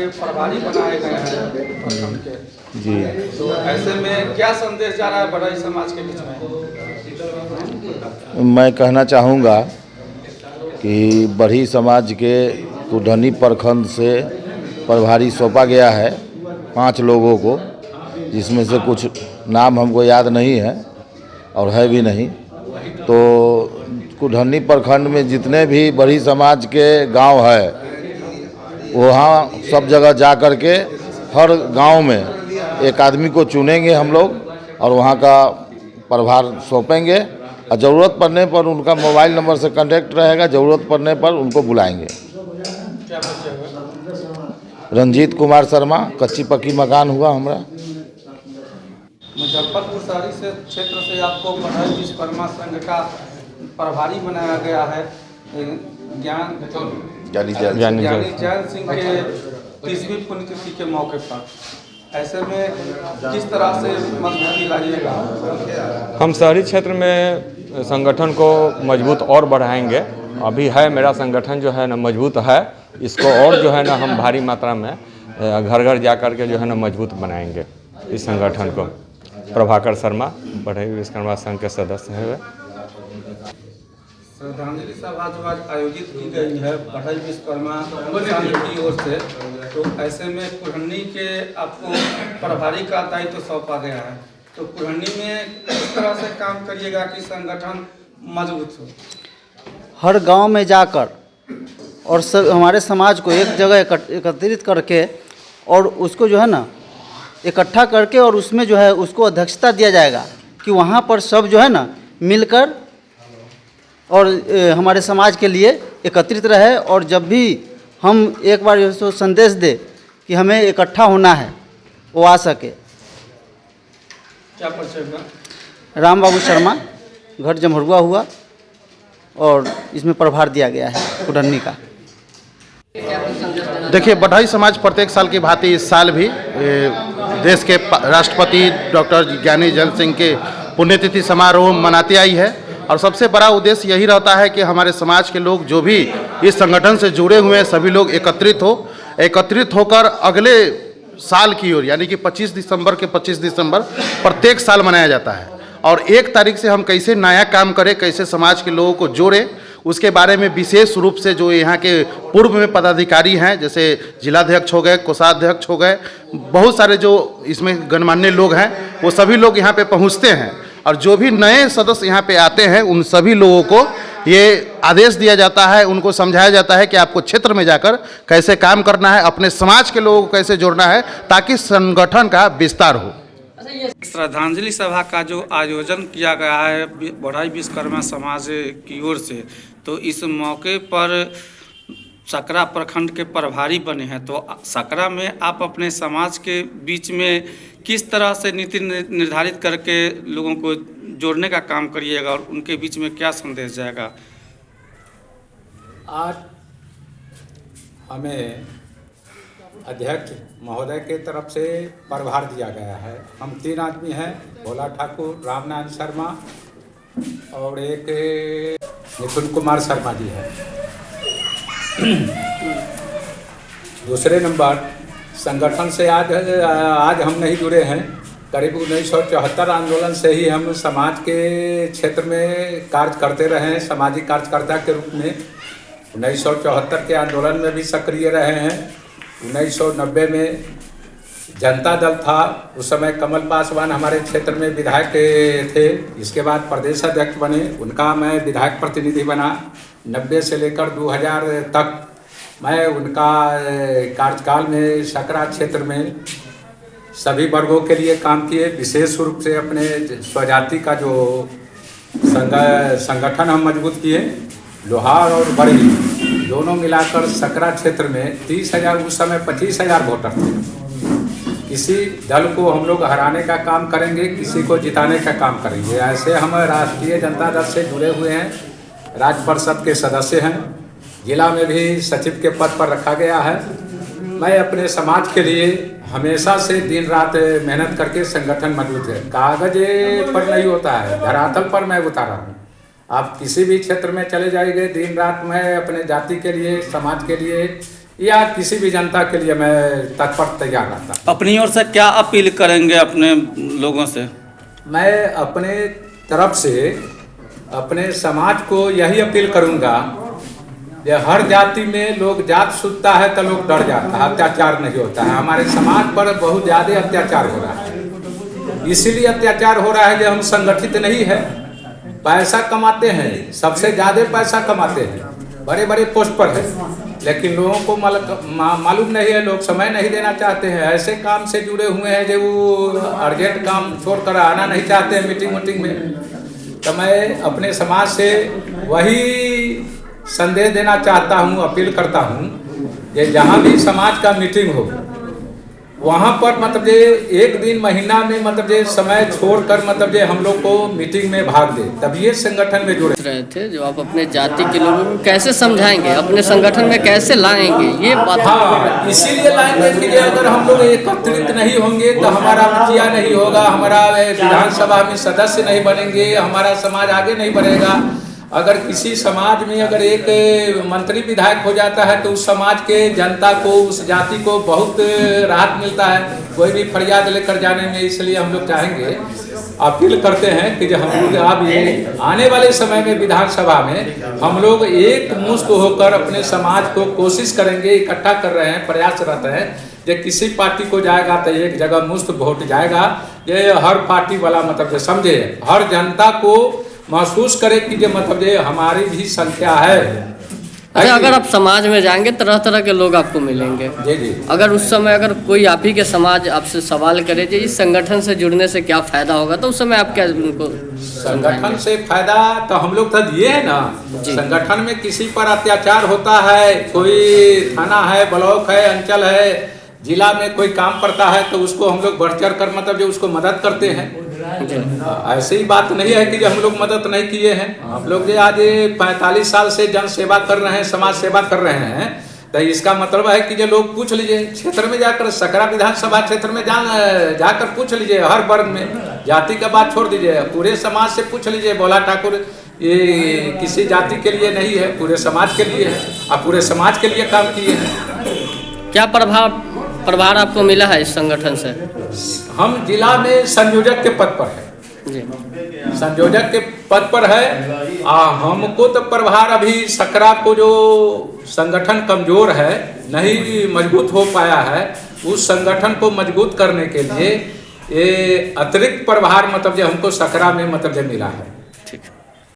के प्रभारी बनाए गए हैं प्रखंड के, जी। तो ऐसे में क्या संदेश जा रहा है बढ़ई समाज के बीच में? मैं कहना चाहूँगा कि बढ़ई समाज के कुढ़नी प्रखंड से प्रभारी सौंपा गया है 5 लोगों को, जिसमें से कुछ नाम हमको याद नहीं है और है भी नहीं। तो कुढ़नी प्रखंड में जितने भी बढ़ई समाज के गांव है, वहाँ सब जगह जा कर के हर गांव में एक आदमी को चुनेंगे हम लोग और वहाँ का प्रभार सौंपेंगे और ज़रूरत पड़ने पर उनका मोबाइल नंबर से कांटेक्ट रहेगा, ज़रूरत पड़ने पर उनको बुलाएंगे। क्या परिचय होगा? रंजीत कुमार शर्मा, कच्ची पक्की मकान हुआ हमारा। मुजफ्फरपुर शहरी से क्षेत्र से आपको बढ़ई विश्वकर्मा संघ का प्रभारी बनाया गया है। ज्ञानी जैन सिंह के 30वीं पुण्यतिथि के मौके पर, ऐसे में किस तरह से मजबूती लाइएगा? हम शहरी क्षेत्र में संगठन को मजबूत और बढ़ाएंगे। अभी है मेरा संगठन जो है ना मजबूत है, इसको और जो है ना हम भारी मात्रा में घर घर जा कर के जो है ना मजबूत बनाएंगे इस संगठन को। प्रभाकर शर्मा बढ़ई विश्वकर्मा संघ के सदस्य हैं। श्रद्धांजलि सभा जो आज आयोजित की गई है बढ़ई विश्वकर्मा संघ की ओर से, तो ऐसे में कुढ़नी के आपको प्रभारी का दायित्व सौंपा गया है, तो कुढ़नी में किस तरह से काम करिएगा कि संगठन मजबूत हो? हर गांव में जाकर और सब हमारे समाज को एक जगह एकत्रित करके और उसको जो है ना इकट्ठा करके और उसमें जो है उसको अध्यक्षता दिया जाएगा कि वहाँ पर सब जो है ना मिलकर और हमारे समाज के लिए एकत्रित रहे, और जब भी हम एक बार इसको संदेश दे कि हमें इकट्ठा होना है, वो आ सके। क्या परिचय होगा? राम बाबू शर्मा, घर जमहरुआ हुआ और इसमें प्रभार दिया गया है कुढ़नी का। देखिए, बढ़ई समाज प्रत्येक साल की भांति इस साल भी देश के राष्ट्रपति डॉक्टर ज्ञानी जैन सिंह के पुण्यतिथि समारोह मनाती आई है, और सबसे बड़ा उद्देश्य यही रहता है कि हमारे समाज के लोग जो भी इस संगठन से जुड़े हुए हैं सभी लोग एकत्रित होकर अगले साल की ओर, यानी कि 25 दिसंबर प्रत्येक साल मनाया जाता है। और 1 तारीख से हम कैसे नया काम करें, कैसे समाज के लोगों को जोड़ें, उसके बारे में विशेष रूप से जो यहाँ के पूर्व में पदाधिकारी हैं, जैसे जिलाध्यक्ष हो गए, कोषाध्यक्ष हो गए, बहुत सारे जो इसमें गणमान्य लोग हैं, वो सभी लोग यहाँ पे पहुँचते हैं, और जो भी नए सदस्य यहाँ पे आते हैं उन सभी लोगों को ये आदेश दिया जाता है, उनको समझाया जाता है कि आपको क्षेत्र में जाकर कैसे काम करना है, अपने समाज के लोगों को कैसे जोड़ना है, ताकि संगठन का विस्तार हो। श्रद्धांजलि सभा का जो आयोजन किया गया है बढ़ई विश्वकर्मा समाज की ओर से, तो इस मौके पर सकरा प्रखंड के प्रभारी बने हैं, तो सकरा में आप अपने समाज के बीच में किस तरह से नीति निर्धारित करके लोगों को जोड़ने का काम करिएगा और उनके बीच में क्या संदेश जाएगा? आज हमें अध्यक्ष महोदय के तरफ से प्रभार दिया गया है। हम 3 आदमी हैं, भोला ठाकुर, रामनारायण शर्मा और एक निपुण कुमार शर्मा जी है। दूसरे नंबर, संगठन से आज हम नहीं जुड़े हैं। करीब 1974 आंदोलन से ही हम समाज के क्षेत्र में कार्य करते रहे हैं, सामाजिक कार्यकर्ता के रूप में। 1974 के आंदोलन में भी सक्रिय रहे हैं। 1990 में जनता दल था, उस समय कमल पासवान हमारे क्षेत्र में विधायक थे। इसके बाद प्रदेश अध्यक्ष बने, उनका मैं विधायक प्रतिनिधि बना। 90 से लेकर 2000 तक मैं उनका कार्यकाल में सकरा क्षेत्र में सभी वर्गों के लिए काम किए। विशेष रूप से अपने स्वजाति का जो संगठन हम मजबूत किए। लोहार और बड़ी दोनों मिलाकर सकरा क्षेत्र में 30,000, उस समय 25,000 वोटर थे। किसी दल को हम लोग हराने का काम करेंगे, किसी को जिताने का काम करेंगे। ऐसे हम राष्ट्रीय जनता दल से जुड़े हुए हैं, राज्य परिषद के सदस्य हैं, जिला में भी सचिव के पद पर रखा गया है। मैं अपने समाज के लिए हमेशा से दिन रात मेहनत करके संगठन मजबूत है। कागज पर नहीं होता है, धरातल पर मैं उतारा हूँ। आप किसी भी क्षेत्र में चले जाएंगे, दिन रात मैं अपने जाति के लिए, समाज के लिए या किसी भी जनता के लिए मैं तत्पर तैयार रहता। अपनी ओर से क्या अपील करेंगे अपने लोगों से? मैं अपने तरफ से अपने समाज को यही अपील करूंगा कि हर जाति में लोग जात सुनता है तो लोग डर जाता है, अत्याचार नहीं होता है। हमारे समाज पर बहुत ज़्यादा अत्याचार हो रहा है, इसीलिए अत्याचार हो रहा है कि हम संगठित नहीं है। पैसा कमाते हैं, सबसे ज़्यादा पैसा कमाते हैं, बड़े बड़े पोस्ट पर है, लेकिन लोगों को मालूम नहीं है, लोग समय नहीं देना चाहते हैं। ऐसे काम से जुड़े हुए हैं जो वो अर्जेंट काम छोड़कर आना नहीं चाहते हैं मीटिंग में। तो मैं अपने समाज से वही संदेश देना चाहता हूँ, अपील करता हूँ कि जहाँ भी समाज का मीटिंग हो वहाँ पर मतलब ये एक दिन महीना में मतलब ये समय छोड़कर मतलब ये हम लोग को मीटिंग में भाग दे, तब ये संगठन में जुड़े रहे थे। जो आप अपने जाति के लोगों को कैसे समझाएंगे, अपने संगठन में कैसे लाएंगे, ये बात। हाँ, इसीलिए लाएंगे कि अगर हम लोग एकत्रित नहीं होंगे तो हमारा मुखिया नहीं होगा, हमारा विधानसभा में सदस्य नहीं बनेंगे, हमारा समाज आगे नहीं बढ़ेगा। अगर किसी समाज में अगर एक मंत्री विधायक हो जाता है तो उस समाज के जनता को, उस जाति को बहुत राहत मिलता है कोई भी फरियाद लेकर जाने में। इसलिए हम लोग चाहेंगे, अपील करते हैं कि जो हम लोग अब ये आने वाले समय में विधानसभा में हम लोग एक मुश्त होकर अपने समाज को कोशिश करेंगे, इकट्ठा कर रहे हैं, प्रयासरत हैं। जो किसी पार्टी को जाएगा तो एक जगह मुश्त वोट जाएगा, ये हर पार्टी वाला मतलब समझे, हर जनता को महसूस करे कि जो मतलब ये हमारी भी संख्या है। अच्छा, अगर आप समाज में जाएंगे तरह तरह के लोग आपको मिलेंगे। जी जी। अगर उस समय अगर कोई आप ही के समाज आपसे सवाल करे कि इस संगठन से जुड़ने से क्या फायदा होगा, तो उस समय आप क्या उनको संगठन से फायदा तो हम लोग तो दिए है ना। संगठन में किसी पर अत्याचार होता है, कोई थाना है, ब्लॉक है, अंचल है, जिला में कोई काम पड़ता है तो उसको हम लोग बढ़ चढ़ कर मतलब जो उसको मदद करते हैं। ऐसी बात नहीं है कि जो हम लोग मदद नहीं किए हैं। हम लोग जो आज 45 साल से जन सेवा कर रहे हैं, समाज सेवा कर रहे हैं, तो इसका मतलब है कि जो लोग पूछ लीजिए, क्षेत्र में जाकर, सकरा विधानसभा क्षेत्र में जाकर पूछ लीजिए, हर वर्ग में, जाति का बात छोड़ दीजिए, पूरे समाज से पूछ लीजिए। बोला ठाकुर ये किसी जाति के लिए नहीं है, पूरे समाज के लिए है, और पूरे समाज के लिए काम किए हैं। क्या प्रभार आपको मिला है इस संगठन से? हम जिला में संयोजक के पद पर है जी, संयोजक के पद पर है। हमको तो प्रभार अभी सकरा को जो संगठन कमजोर है, नहीं मजबूत हो पाया है, उस संगठन को मजबूत करने के लिए ये अतिरिक्त प्रभार मतलब जो हमको सकरा में मतलब जो मिला है। ठीक है।